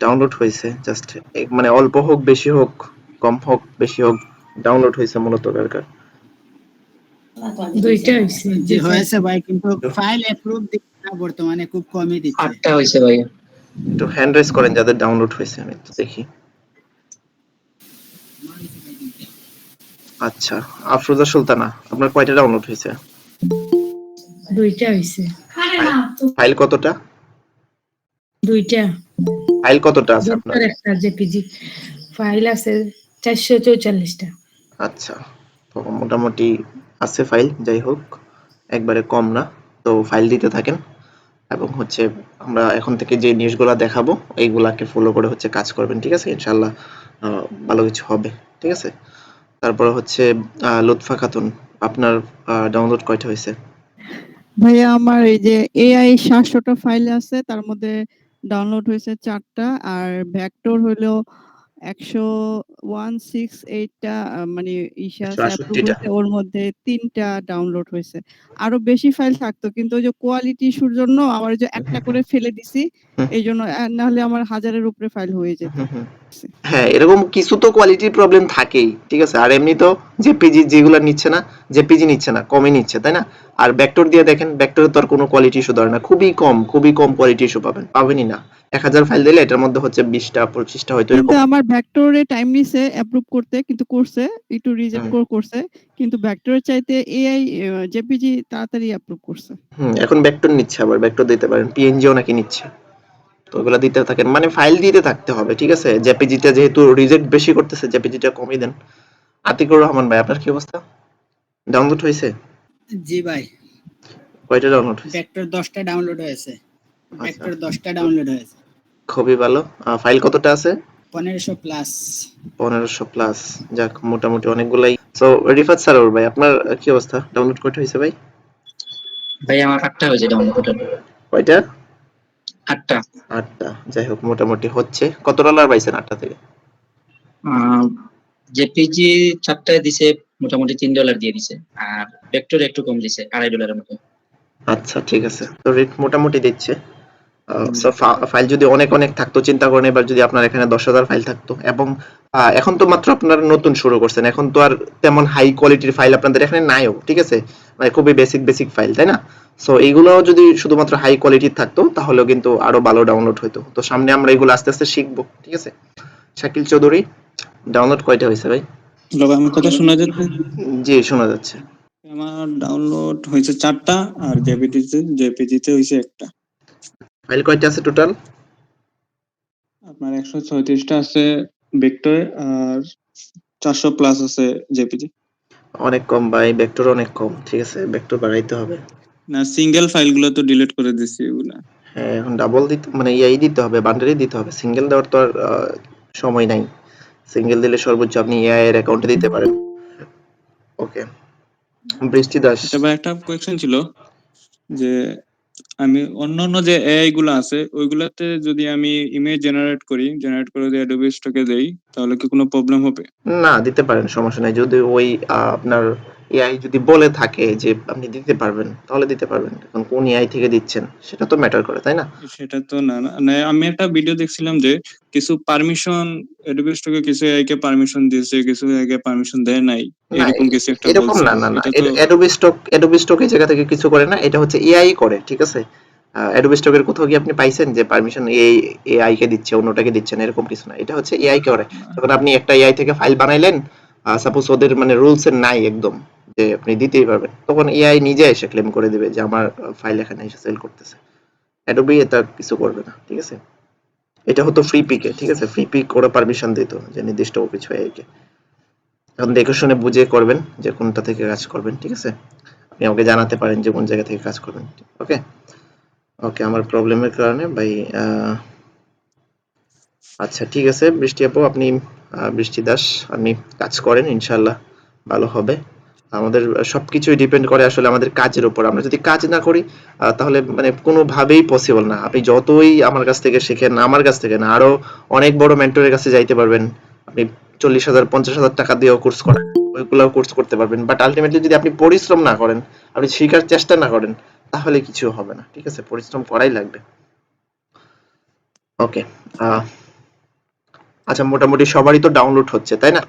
Download হয়েছে just, মানে অল্প হোক বেশি হোক, কম হোক বেশি হোক, ডাউনলোড হয়েছে মূলত কার দুইটা হইছে জি হয়েছে ভাই, কিন্তু ফাইল অ্যাপ্রুভ দিচ্ছে না বর্তমানে, খুব কমই দিচ্ছে। 8টা হইছে ভাই। একটু হ্যান্ড রেজ করেন যাদের ডাউনলোড হয়েছে, আমি একটু দেখি। আচ্ছা, আফরোজা সুলতানা, আপনার কয়টা ডাউনলোড হয়েছে? দুইটা হইছে। ফাইল কতটা? দুইটা। ফাইল কতটা আছে আপনার? একটা জেপিজি ফাইল আছে 444টা। আচ্ছা, তো মোটামুটি আছে ফাইল, যাই হোক একবারে কম না। তো ফাইল দিতে থাকেন, এবং হচ্ছে আমরা এখন থেকে যে নিউজগুলো দেখাবো এইগুলাকে ফলো করে হচ্ছে কাজ করবেন, ঠিক আছে? ইনশাল্লাহ ভালো কিছু হবে, ঠিক আছে? তারপরে হচ্ছে লুৎফা খাতুন, আপনার ডাউনলোড কয়টা হয়েছে? ভাইয়া আমার এই যে এআই 700টা ফাইল আছে, তার মধ্যে ডাউনলোড হয়েছে 4টা, আর ভেক্টর হলো 168টা, মানে ইসা অ্যাপ্রুভ 168টা। হয়েছে, ওর মধ্যে 3টা ডাউনলোড হয়েছে। আরো বেশি ফাইল থাকতো, কিন্তু ওই যে কোয়ালিটি ইস্যুর জন্য আমার যে একটা করে ফেলে দিছি, এই জন্য না হলে আমার 1000-এর উপরে ফাইল হয়ে যেত। হ্যাঁ, এরকম কিছু তো কোয়ালিটির প্রবলেম থাকেই, ঠিক আছে? আর এমনি তো জেপিজি যেগুলো নিচ্ছে না, জেপিজি নিচ্ছে না, কমই নিচ্ছে, তাই না? আর ভেক্টর দিয়ে দেখেন, ভেক্টরে তো আর কোনো কোয়ালিটি ইস্যু ধরে না, খুবই কম কোয়ালিটি ইস্যু পাবেনই না। 1000 ফাইল দিলে এটার মধ্যে হচ্ছে 20টা 25টা হয়তো কিন্তু এরকম। আমার ভেক্টরে টাইম নিছে অ্যাপ্রুভ করতে, কিন্তু করছে একটু রিজেক্ট করছে, কিন্তু ভেক্টরের চাইতে এআই জেপিজি তাড়াতাড়ি অ্যাপ্রুভ করছে। এখন ভেক্টর নিচ্ছে, আবার ভেক্টর দিতে পারেন, পিএনজিও নাকি নিচ্ছে। তো ওগুলা দিতে থাকেন, মানে ফাইল দিতে থাকতে হবে, ঠিক আছে? জেপিজিটা যেহেতু রিজেক্ট বেশি করতেছে, জেপিজিটা কমিয়ে দেন। আতিকুর রহমান ভাই, আপনার কি অবস্থা? ডাউনলোড হয়েছে? জি ভাই, কয়টা ডাউনলোড হয়েছে? ভেক্টর 10টা ডাউনলোড হয়েছে। আচ্ছা, ভেক্টর 10টা ডাউনলোড হয়েছে। খুবই ভালো। ফাইল কতটা আছে? 1500 প্লাস। 1500 প্লাস, যাক মোটামুটি অনেকগুলাই। সো রিফাত সারোর ভাই, আপনার কি অবস্থা? ডাউনলোড কয়টা হয়েছে ভাই? ভাই আমার 8টা হয়েছে ডাউনলোড টোটাল। কয়টা? 8টা। 8টা, যাই হোক মোটামুটি হচ্ছে। কত ডলার পাইছেন 8টা থেকে? জেপিজি 4টায় দিছে মোটামুটি $3 দিয়ে দিছে, আর ভেক্টর একটু কম দিছে $2.5 মতো। আচ্ছা, ঠিক আছে, তো রেট মোটামুটি দিচ্ছে। ফাইল যদি অনেক থাকতো, চিন্তা করেন এবার যদি আপনার এখানে 10,000 ফাইল থাকতো, এবং এখন তো মাত্র আপনারা নতুন শুরু করছেন, এখন তো আর তেমন হাই কোয়ালিটির ফাইল আপনাদের এখানে নাইও, ঠিক আছে? মানে খুবই বেসিক ফাইল, তাই না? সো এইগুলো যদি শুধুমাত্র হাই কোয়ালিটির থাকতো তাহলেও কিন্তু আরো ভালো ডাউনলোড হতো। তো সামনে আমরা এগুলো আস্তে আস্তে শিখবো, ঠিক আছে? শাকিল চৌধুরী, ডাউনলোড কয়টা হয়েছে ভাই? তবে আমার কথা শোনা যাচ্ছে? জি, শোনা যাচ্ছে। আমার ডাউনলোড হয়েছে 4টা, আর জেপিজিতে হয়েছে 1টা। ফাইল কয়টা আছে টোটাল? আপনার 136টা আছে ভেক্টরে, আর 400 প্লাস আছে জেপিজি। অনেক কম ভাই, ভেক্টর অনেক কম, ঠিক আছে? ভেক্টর বাড়াইতে হবে। না, সিঙ্গেল ফাইলগুলো তো ডিলিট করে দিছি এগুলা। হ্যাঁ, এখন ডাবল দিতে, মানে ইয়াই দিতে হবে, বান্ডেলই দিতে হবে। সিঙ্গেল দেওয়ার তো আর সময় নাই। সিঙ্গেল দিলে সর্বোচ্চ আপনি এআই এর অ্যাকাউন্টে দিতে পারেন। ওকে, বৃষ্টি দাস। তবে একটা কোয়েশ্চেন ছিল যে আমি অন্যান্য যে এআই গুলো আছে ওইগুলাতে যদি আমি ইমেজ জেনারেট করে যদি অ্যাডোবি স্টকে দেই, তাহলে কি কোনো প্রবলেম হবে? না, দিতে পারেন, সমস্যা নাই। যদি ওই আপনার এআই যদি বলে থাকে যে আপনি দিতে পারবেন, তাহলে দিতে পারবেন। এখন কোন এআই থেকে দিচ্ছেন সেটা তো ম্যাটার করে, তাই না? সেটা তো না না, আমি একটা ভিডিও দেখছিলাম যে কিছু পারমিশন অ্যাডোবি স্টকে কিছু এআই কে পারমিশন দিয়েছে, কিছু এআই কে পারমিশন দেয় নাই, না, এরকম কিছু একটা এরকম বলছে। না। এটা তো অ্যাডোবি স্টক এই জায়গা থেকে কিছু করে না, এটা হচ্ছে এআই করে, ঠিক আছে? অ্যাডোবি স্টকের কোথাও কি আপনি পাইছেন যে পারমিশন এই এআই কে দিচ্ছে, অন্যটাকে দিচ্ছে না, এরকম কিছু না। এটা হচ্ছে এআই করে। যখন আপনি একটা এআই থেকে ফাইল বানাইলেন, সাপোজ ওদের মানে রুলস এর নাই একদম যে আপনি দিতেই পারবেন, তখন এআই নিজে এসে ক্লেম করে দিবে যে আমার ফাইল এখানে এসে সেল করতেছে। অ্যাডোবি এটা কিছু করবে না, ঠিক আছে? এটা হতো ফ্রি পিকে, ঠিক আছে? ফ্রি পিক ওরা পারমিশন দিত যে নির্দিষ্ট কিছু এআই কে। এখন দেখে শুনে বুঝে করবেন যে কোনটা থেকে কাজ করবেন, ঠিক আছে? আপনি আমাকে জানাতে পারেন যে কোন জায়গা থেকে কাজ করবেন। ওকে, আমার প্রবলেমের কারণে ভাই। আচ্ছা, ঠিক আছে বৃষ্টি আপু, আপনি বৃষ্টি দাস, আপনি কাজ করেন, ইনশাল্লাহ ভালো হবে। আমাদের সবকিছুই ডিপেন্ড করে আসলে আমাদের কাজের উপর। আমরা যদি কাজ না করি তাহলে মানে কোনোভাবেই পসিবল না। আপনি যতই আমার কাছ থেকে শেখেন, আমার কাছ থেকে না, আরো অনেক বড় মেন্টরের কাছে যাইতে পারবেন। আপনি 40,000 50,000 টাকা দিয়েও কোর্স করেন, ওইগুলাও কোর্স করতে পারবেন, বাট আলটিমেটলি যদি আপনি পরিশ্রম না করেন, আপনি শেখার চেষ্টা না করেন, তাহলে কিছু হবে না, ঠিক আছে? পরিশ্রম করাই লাগবে। ওকে, আচ্ছা, মোটামুটি সবারই তো ডাউনলোড হচ্ছে তাই না?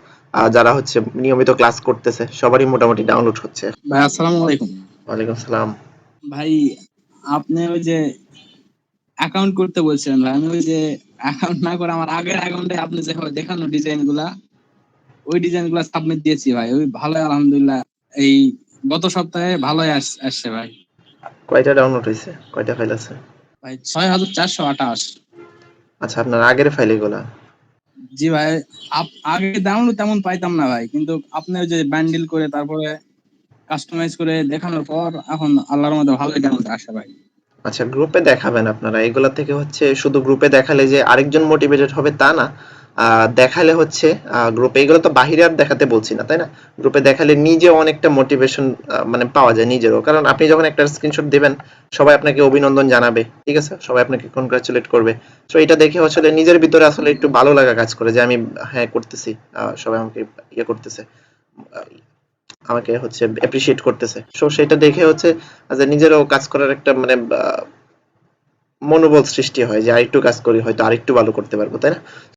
যারা হচ্ছে নিয়মিত ক্লাস করতেছে সবারই মোটামুটি ডাউনলোড হচ্ছে। ভাই আসসালামু আলাইকুম। ওয়ালাইকুম সালাম। ভাই আপনি ওই যে অ্যাকাউন্ট করতে বলছিলেন ভাই, আমি ওই যে অ্যাকাউন্ট না করে আমার আগের অ্যাকাউন্টে আপনি যেভাবে দেখানো ডিজাইন গুলা, ওই ডিজাইন গুলা সাবমিট দিয়েছি ভাই, ওই ভালোই আলহামদুলিল্লাহ। এই গত সপ্তাহে ভালোই আসছে ভাই। কয়টা ডাউনলোড হয়েছে, কয়টা ফাইল আছে? ভাই 6428। আচ্ছা, আপনার আগের ফাইল এগুলা? জি ভাই, আগে ডাউনলোড তেমন পাইতাম না ভাই, কিন্তু আপনি ওই যে বান্ডিল করে তারপরে কাস্টমাইজ করে দেখানোর পর এখন আল্লাহর মধ্যে ভালোই ডাউনলোড আসে ভাই। আচ্ছা, গ্রুপে দেখাবেন আপনারা। এগুলা থেকে হচ্ছে শুধু গ্রুপে দেখালে যে আরেকজন মোটিভেটেড হবে তা না। দেখালে হচ্ছে গ্রুপে, এগুলো তো বাহিরে আর দেখাতে বলছি না তাই না? গ্রুপে দেখালে নিজে অনেকটা মোটিভেশন মানে পাওয়া যায় নিজেরও, কারণ আপনি যখন একটা স্ক্রিনশট দিবেন সবাই আপনাকে অভিনন্দন জানাবে, ঠিক আছে, সবাই আপনাকে কনগ্রাচুলেট করবে। তো এটা দেখে আসলে নিজের ভিতরে আসলে একটু ভালো লাগা কাজ করে যে আমি হ্যাঁ করতেছি, সবাই আমাকে ইয়ে করতেছে, আহ, আমাকে হচ্ছে অ্যাপ্রিশিয়েট করতেছে। সো সেটা দেখে হচ্ছে যে নিজেরও কাজ করার একটা মানে মনোবল সৃষ্টি হয় যে আরেকটু কাজ করি হয়তো আরেকটু ভালো করতে পারবো, তাই না?